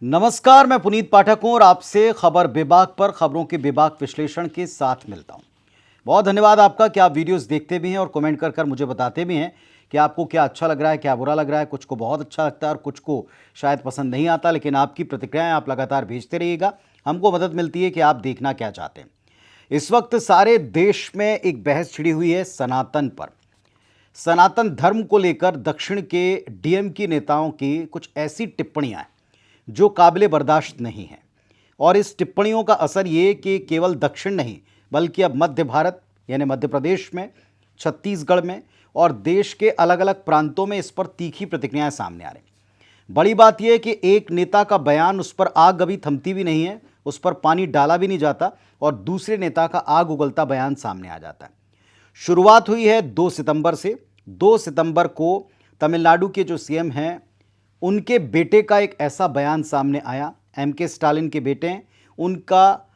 नमस्कार, मैं पुनीत पाठक हूं और आपसे खबर बेबाक पर खबरों के बेबाक विश्लेषण के साथ मिलता हूं। बहुत धन्यवाद आपका कि आप वीडियोस देखते भी हैं और कमेंट कर मुझे बताते भी हैं कि आपको क्या अच्छा लग रहा है, क्या बुरा लग रहा है। कुछ को बहुत अच्छा लगता है और कुछ को शायद पसंद नहीं आता, लेकिन आपकी प्रतिक्रियाएं आप लगातार भेजते रहिएगा। हमको मदद मिलती है कि आप देखना क्या चाहते हैं। इस वक्त सारे देश में एक बहस छिड़ी हुई है सनातन पर। सनातन धर्म को लेकर दक्षिण के डीएम की नेताओं की कुछ ऐसी टिप्पणियां हैं जो काबिले बर्दाश्त नहीं है। और इस टिप्पणियों का असर ये कि केवल दक्षिण नहीं बल्कि अब मध्य भारत यानी मध्य प्रदेश में, छत्तीसगढ़ में और देश के अलग अलग प्रांतों में इस पर तीखी प्रतिक्रियाएं सामने आ रही। बड़ी बात यह है कि एक नेता का बयान, उस पर आग अभी थमती भी नहीं है, उस पर पानी डाला भी नहीं जाता और दूसरे नेता का आग उगलता बयान सामने आ जाता है। शुरुआत हुई है 2 सितंबर से। 2 सितंबर को तमिलनाडु के जो सीएम हैं उनके बेटे का एक ऐसा बयान सामने आया। एमके स्टालिन के बेटे हैं, उनका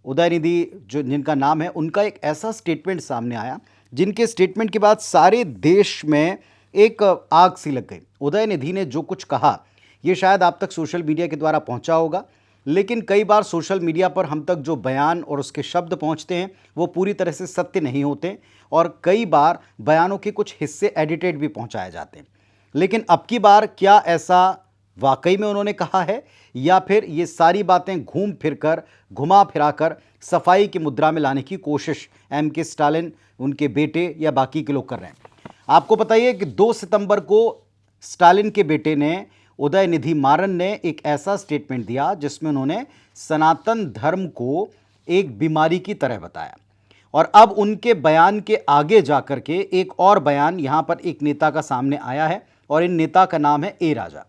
उदयनिधि जो जिनका नाम है, उनका एक ऐसा स्टेटमेंट सामने आया जिनके स्टेटमेंट के बाद सारे देश में एक आग सी लग गई। उदयनिधि ने जो कुछ कहा ये शायद आप तक सोशल मीडिया के द्वारा पहुंचा होगा, लेकिन कई बार सोशल मीडिया पर हम तक जो बयान और उसके शब्द पहुंचते हैं वो पूरी तरह से सत्य नहीं होते और कई बार बयानों के कुछ हिस्से एडिटेड भी पहुंचाए जाते हैं। लेकिन अब की बार क्या ऐसा वाकई में उन्होंने कहा है या फिर ये सारी बातें घुमा फिराकर सफाई की मुद्रा में लाने की कोशिश एमके स्टालिन, उनके बेटे या बाकी के लोग कर रहे हैं? आपको पता ही है कि 2 सितंबर को स्टालिन के बेटे ने, उदयनिधि मारन ने, एक ऐसा स्टेटमेंट दिया जिसमें उन्होंने सनातन धर्म को एक बीमारी की तरह बताया। और अब उनके बयान के आगे जाकर के एक और बयान यहां पर एक नेता का सामने आया है और इन नेता का नाम है ए राजा।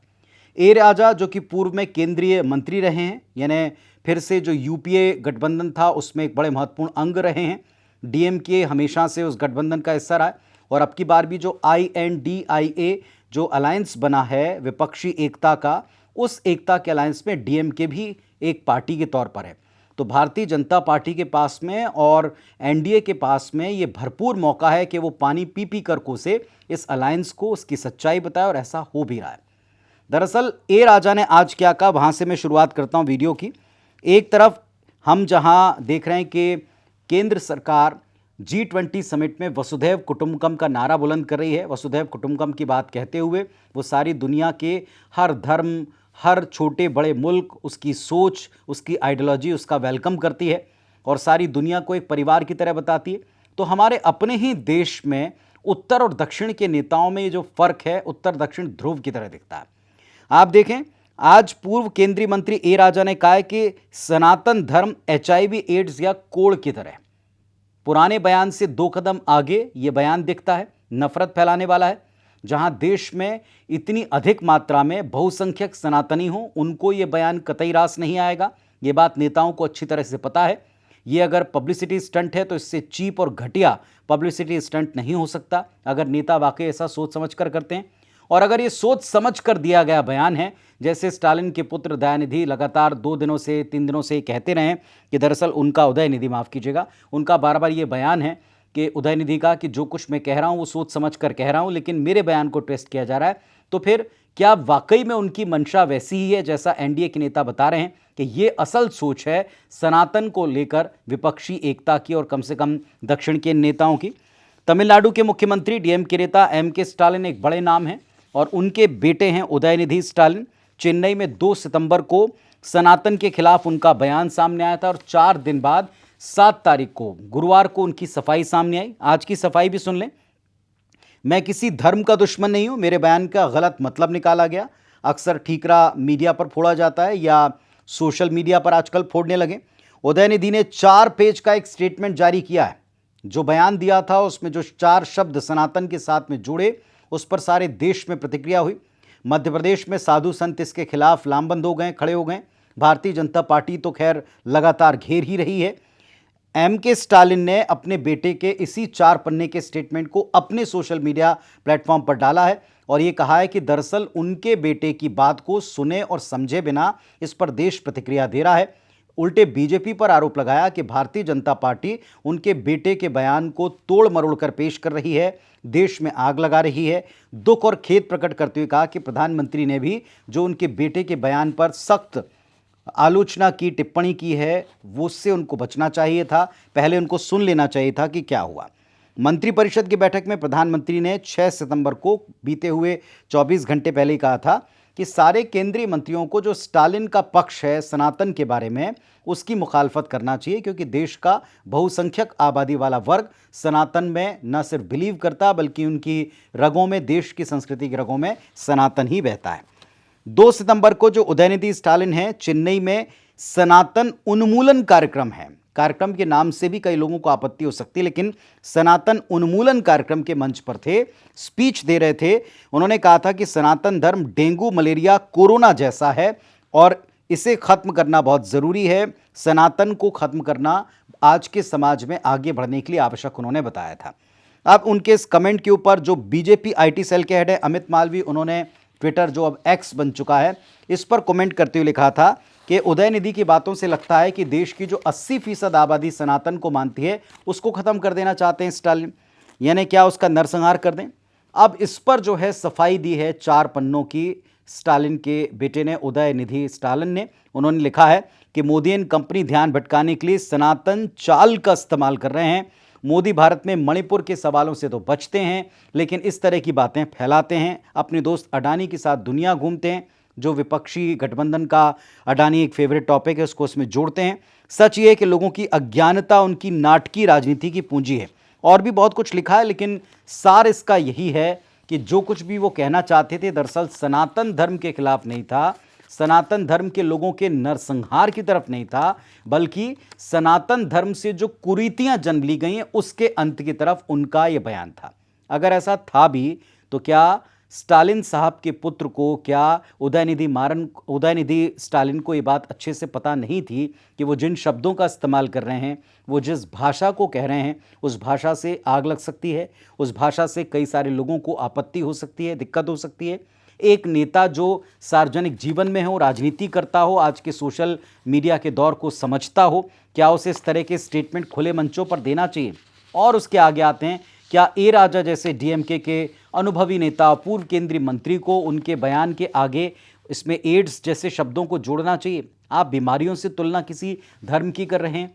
ए राजा जो कि पूर्व में केंद्रीय मंत्री रहे हैं, यानी फिर से जो यूपीए गठबंधन था उसमें एक बड़े महत्वपूर्ण अंग रहे हैं। डीएमके हमेशा से उस गठबंधन का हिस्सा रहा है और अब की बार भी जो INDIA जो अलायंस बना है विपक्षी एकता का, उस एकता के अलायंस में डीएमके भी एक पार्टी के तौर पर है। तो भारतीय जनता पार्टी के पास में और एनडीए के पास में ये भरपूर मौका है कि वो पानी पी पी कर कोसे इस अलायंस को, उसकी सच्चाई बताए और ऐसा हो भी रहा है। दरअसल ए राजा ने आज क्या कहा, वहां से मैं शुरुआत करता हूं वीडियो की। एक तरफ हम जहां देख रहे हैं कि केंद्र सरकार G20 समिट में वसुधैव कुटुंबकम का नारा बुलंद कर रही है। वसुधैव कुटुंबकम की बात कहते हुए वो सारी दुनिया के हर धर्म, हर छोटे बड़े मुल्क, उसकी सोच, उसकी आइडियोलॉजी, उसका वेलकम करती है और सारी दुनिया को एक परिवार की तरह बताती है। तो हमारे अपने ही देश में उत्तर और दक्षिण के नेताओं में ये जो फर्क है उत्तर दक्षिण ध्रुव की तरह दिखता है। आप देखें, आज पूर्व केंद्रीय मंत्री ए राजा ने कहा है कि सनातन धर्म HIV एड्स या कोड़ की तरह। पुराने बयान से 2 कदम आगे ये बयान दिखता है, नफरत फैलाने वाला है। जहां देश में इतनी अधिक मात्रा में बहुसंख्यक सनातनी हो, उनको ये बयान कतई रास नहीं आएगा। ये बात नेताओं को अच्छी तरह से पता है। ये अगर पब्लिसिटी स्टंट है तो इससे चीप और घटिया पब्लिसिटी स्टंट नहीं हो सकता अगर नेता वाकई ऐसा सोच समझ कर करते हैं। और अगर ये सोच समझ कर दिया गया बयान है, जैसे स्टालिन के पुत्र दयानिधि लगातार 2 दिनों से 3 दिनों से कहते रहे कि दरअसल उनका, उदयनिधि माफ़ कीजिएगा, उनका बार बार ये बयान है कि उदयनिधि का कि जो कुछ मैं कह रहा हूँ वो सोच समझ कर कह रहा हूँ, लेकिन मेरे बयान को ट्विस्ट किया जा रहा है। तो फिर क्या वाकई में उनकी मंशा वैसी ही है जैसा एनडीए के नेता बता रहे हैं कि ये असल सोच है सनातन को लेकर विपक्षी एकता की और कम से कम दक्षिण के नेताओं की? तमिलनाडु के मुख्यमंत्री डीएमके नेता एमके स्टालिन एक बड़े नाम हैं और उनके बेटे हैं उदयनिधि स्टालिन। चेन्नई में 2 सितंबर को सनातन के खिलाफ उनका बयान सामने आया था और 4 दिन बाद 7 तारीख को, गुरुवार को, उनकी सफाई सामने आई। आज की सफाई भी सुन लें। मैं किसी धर्म का दुश्मन नहीं हूं, मेरे बयान का गलत मतलब निकाला गया। अक्सर ठीकरा मीडिया पर फोड़ा जाता है या सोशल मीडिया पर आजकल फोड़ने लगे। उदयनिधि ने 4 पेज का एक स्टेटमेंट जारी किया है। जो बयान दिया था उसमें जो 4 शब्द सनातन के साथ में जुड़े, उस पर सारे देश में प्रतिक्रिया हुई। मध्य प्रदेश में साधु संत इसके खिलाफ लामबंद हो गए, खड़े हो गए। भारतीय जनता पार्टी तो खैर लगातार घेर ही रही है। एमके स्टालिन ने अपने बेटे के इसी 4 पन्ने के स्टेटमेंट को अपने सोशल मीडिया प्लेटफॉर्म पर डाला है और ये कहा है कि दरअसल उनके बेटे की बात को सुने और समझे बिना इस पर देश प्रतिक्रिया दे रहा है। उल्टे बीजेपी पर आरोप लगाया कि भारतीय जनता पार्टी उनके बेटे के बयान को तोड़ मरोड़ कर पेश कर रही है, देश में आग लगा रही है। दुख और खेद प्रकट करते हुए कहा कि प्रधानमंत्री ने भी जो उनके बेटे के बयान पर सख्त आलोचना की, टिप्पणी की है, वो उससे उनको बचना चाहिए था, पहले उनको सुन लेना चाहिए था कि क्या हुआ। मंत्रिपरिषद की बैठक में प्रधानमंत्री ने 6 सितंबर को बीते हुए 24 घंटे पहले ही कहा था कि सारे केंद्रीय मंत्रियों को जो स्टालिन का पक्ष है सनातन के बारे में, उसकी मुखालफत करना चाहिए, क्योंकि देश का बहुसंख्यक आबादी वाला वर्ग सनातन में न सिर्फ बिलीव करता बल्कि उनकी रगों में, देश की संस्कृति की रगों में सनातन ही बहता है। 2 सितंबर को जो उदयनिधि स्टालिन है, चेन्नई में सनातन उन्मूलन कार्यक्रम है। कार्यक्रम के नाम से भी कई लोगों को आपत्ति हो सकती है, लेकिन सनातन उन्मूलन कार्यक्रम के मंच पर थे, स्पीच दे रहे थे। उन्होंने कहा था कि सनातन धर्म डेंगू, मलेरिया, कोरोना जैसा है और इसे खत्म करना बहुत जरूरी है। सनातन को खत्म करना आज के समाज में आगे बढ़ने के लिए आवश्यक उन्होंने बताया था। अब उनके इस कमेंट के ऊपर जो बीजेपी आईटी सेल के हेड है अमित मालवीय, उन्होंने ट्विटर जो अब एक्स बन चुका है, इस पर कमेंट करते हुए लिखा था कि उदयनिधि की बातों से लगता है कि देश की जो 80% आबादी सनातन को मानती है उसको खत्म कर देना चाहते हैं स्टालिन, यानी क्या उसका नरसंहार कर दें। अब इस पर जो है सफाई दी है 4 पन्नों की स्टालिन के बेटे ने, उदयनिधि स्टालिन ने। उन्होंने लिखा है कि मोदी एंड कंपनी ध्यान भटकाने के लिए सनातन चाल का इस्तेमाल कर रहे हैं। मोदी भारत में मणिपुर के सवालों से तो बचते हैं, लेकिन इस तरह की बातें फैलाते हैं। अपने दोस्त अडानी के साथ दुनिया घूमते हैं, जो विपक्षी गठबंधन का अडानी एक फेवरेट टॉपिक है, उसको उसमें जोड़ते हैं। सच ये है कि लोगों की अज्ञानता उनकी नाटकीय राजनीति की पूंजी है। और भी बहुत कुछ लिखा है, लेकिन सार इसका यही है कि जो कुछ भी वो कहना चाहते थे दरअसल सनातन धर्म के खिलाफ नहीं था, सनातन धर्म के लोगों के नरसंहार की तरफ नहीं था, बल्कि सनातन धर्म से जो कुरीतियां जन्म ली गई हैं उसके अंत की तरफ उनका यह बयान था। अगर ऐसा था भी तो क्या स्टालिन साहब के पुत्र को, क्या उदयनिधि स्टालिन को ये बात अच्छे से पता नहीं थी कि वो जिन शब्दों का इस्तेमाल कर रहे हैं, वो जिस भाषा को कह रहे हैं, उस भाषा से आग लग सकती है, उस भाषा से कई सारे लोगों को आपत्ति हो सकती है, दिक्कत हो सकती है। एक नेता जो सार्वजनिक जीवन में हो, राजनीति करता हो, आज के सोशल मीडिया के दौर को समझता हो, क्या उसे इस तरह के स्टेटमेंट खुले मंचों पर देना चाहिए? और उसके आगे आते हैं, क्या ए राजा जैसे डीएमके के अनुभवी नेता, पूर्व केंद्रीय मंत्री को उनके बयान के आगे इसमें एड्स जैसे शब्दों को जोड़ना चाहिए? आप बीमारियों से तुलना किसी धर्म की कर रहे हैं।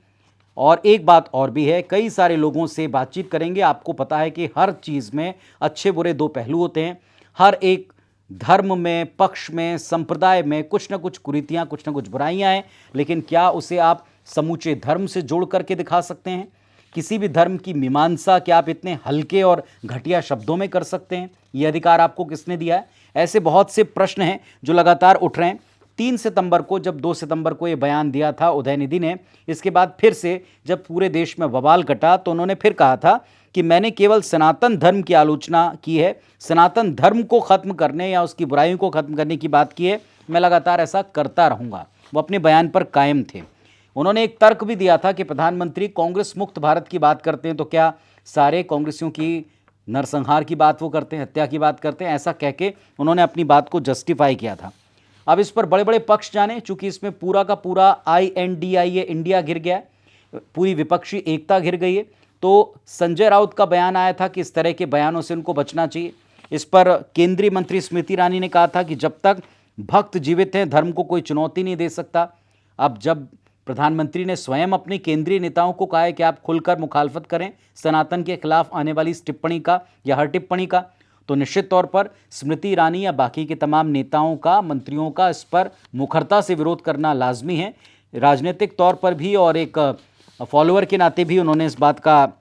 और एक बात और भी है, कई सारे लोगों से बातचीत करेंगे, आपको पता है कि हर चीज़ में अच्छे बुरे 2 पहलू होते हैं। हर एक धर्म में, पक्ष में, संप्रदाय में कुछ ना कुछ कुरीतियाँ, कुछ ना कुछ बुराइयाँ हैं, लेकिन क्या उसे आप समूचे धर्म से जोड़ करके दिखा सकते हैं? किसी भी धर्म की मीमांसा क्या आप इतने हल्के और घटिया शब्दों में कर सकते हैं? ये अधिकार आपको किसने दिया है? ऐसे बहुत से प्रश्न हैं जो लगातार उठ रहे हैं। 3 सितंबर को, जब 2 सितंबर को ये बयान दिया था उदयनिधि ने, इसके बाद फिर से जब पूरे देश में बवाल कटा तो उन्होंने फिर कहा था कि मैंने केवल सनातन धर्म की आलोचना की है, सनातन धर्म को खत्म करने या उसकी बुराइयों को खत्म करने की बात की है, मैं लगातार ऐसा करता रहूँगा। वो अपने बयान पर कायम थे। उन्होंने एक तर्क भी दिया था कि प्रधानमंत्री कांग्रेस मुक्त भारत की बात करते हैं तो क्या सारे कांग्रेसियों की नरसंहार की बात वो करते हैं, हत्या की बात करते हैं? ऐसा कह के उन्होंने अपनी बात को जस्टिफाई किया था। अब इस पर बड़े बड़े पक्ष जाने, चूंकि इसमें पूरा का पूरा INDIA इंडिया घिर गया है, पूरी विपक्षी एकता घिर गई है, तो संजय राउत का बयान आया था कि इस तरह के बयानों से उनको बचना चाहिए। इस पर केंद्रीय मंत्री स्मृति ईरानी ने कहा था कि जब तक भक्त जीवित हैं धर्म को कोई चुनौती नहीं दे सकता। अब जब प्रधानमंत्री ने स्वयं अपने केंद्रीय नेताओं को कहा है कि आप खुलकर मुखालफत करें सनातन के खिलाफ आने वाली इस टिप्पणी का या हर टिप्पणी का, तो निश्चित तौर पर स्मृति ईरानी या बाकी के तमाम नेताओं का, मंत्रियों का इस पर मुखरता से विरोध करना लाजमी है। राजनीतिक तौर पर भी और एक फॉलोअर के नाते भी उन्होंने इस बात का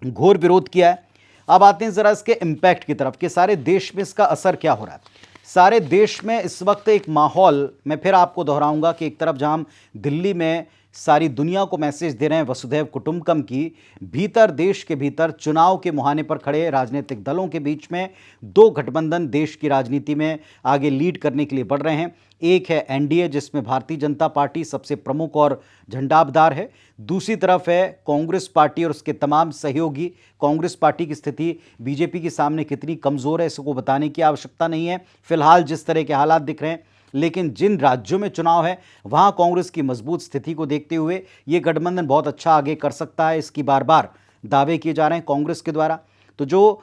घोर विरोध किया है। अब आते हैं ज़रा इसके इम्पैक्ट की तरफ कि सारे देश में इसका असर क्या हो रहा है। सारे देश में इस वक्त एक माहौल, मैं फिर आपको दोहराऊंगा कि एक तरफ जहां हम दिल्ली में सारी दुनिया को मैसेज दे रहे हैं वसुधैव कुटुंबकम की, भीतर देश के भीतर चुनाव के मुहाने पर खड़े राजनीतिक दलों के बीच में 2 गठबंधन देश की राजनीति में आगे लीड करने के लिए बढ़ रहे हैं। एक है एनडीए, जिसमें भारतीय जनता पार्टी सबसे प्रमुख और झंडाबदार है। दूसरी तरफ है कांग्रेस पार्टी और उसके तमाम सहयोगी। कांग्रेस पार्टी की स्थिति बीजेपी के सामने कितनी कमज़ोर है इसको बताने की आवश्यकता नहीं है। फिलहाल जिस तरह के हालात दिख रहे हैं लेकिन जिन राज्यों में चुनाव है वहां कांग्रेस की मजबूत स्थिति को देखते हुए ये गठबंधन बहुत अच्छा आगे कर सकता है, इसकी बार बार दावे किए जा रहे हैं कांग्रेस के द्वारा। तो जो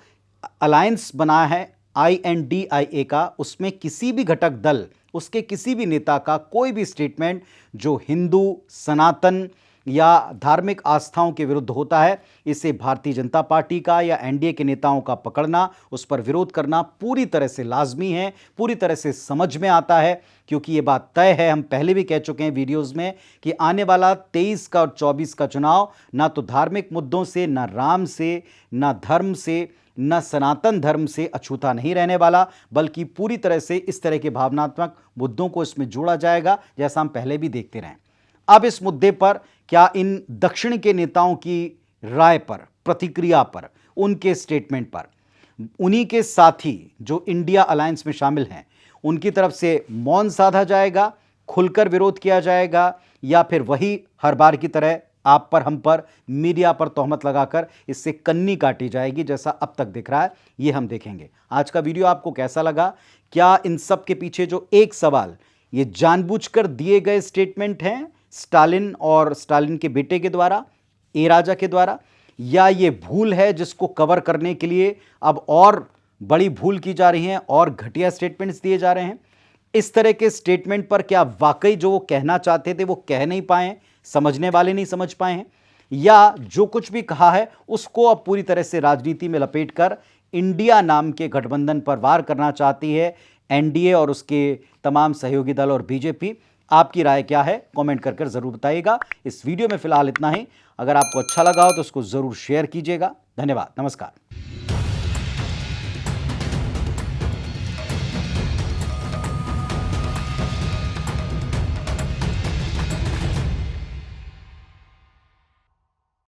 अलायंस बना है INDIA का, उसमें किसी भी घटक दल, उसके किसी भी नेता का कोई भी स्टेटमेंट जो हिंदू, सनातन या धार्मिक आस्थाओं के विरुद्ध होता है, इसे भारतीय जनता पार्टी का या एनडीए के नेताओं का पकड़ना, उस पर विरोध करना पूरी तरह से लाजमी है, पूरी तरह से समझ में आता है। क्योंकि ये बात तय है, हम पहले भी कह चुके हैं वीडियोस में, कि आने वाला 23 का और 24 का चुनाव ना तो धार्मिक मुद्दों से, ना राम से, ना धर्म से, न सनातन धर्म से अछूता नहीं रहने वाला, बल्कि पूरी तरह से इस तरह के भावनात्मक मुद्दों को इसमें जोड़ा जाएगा, जैसा हम पहले भी देखते रहे। अब इस मुद्दे पर क्या इन दक्षिण के नेताओं की राय पर, प्रतिक्रिया पर, उनके स्टेटमेंट पर उन्हीं के साथी जो इंडिया अलायंस में शामिल हैं उनकी तरफ से मौन साधा जाएगा, खुलकर विरोध किया जाएगा, या फिर वही हर बार की तरह आप पर, हम पर, मीडिया पर तोहमत लगाकर इससे कन्नी काटी जाएगी, जैसा अब तक दिख रहा है? ये हम देखेंगे। आज का वीडियो आपको कैसा लगा? क्या इन सब के पीछे जो एक सवाल, ये जानबूझकर दिए गए स्टेटमेंट हैं स्टालिन और स्टालिन के बेटे के द्वारा, ए राजा के द्वारा, या ये भूल है जिसको कवर करने के लिए अब और बड़ी भूल की जा रही है और घटिया स्टेटमेंट्स दिए जा रहे हैं? इस तरह के स्टेटमेंट पर क्या वाकई जो वो कहना चाहते थे वो कह नहीं पाए, समझने वाले नहीं समझ पाए हैं, या जो कुछ भी कहा है उसको अब पूरी तरह से राजनीति में लपेटकर इंडिया नाम के गठबंधन पर वार करना चाहती है एनडीए और उसके तमाम सहयोगी दल और बीजेपी? आपकी राय क्या है? कमेंट कर जरूर बताइएगा। इस वीडियो में फिलहाल इतना ही। अगर आपको अच्छा लगा हो तो उसको जरूर शेयर कीजिएगा। धन्यवाद, नमस्कार।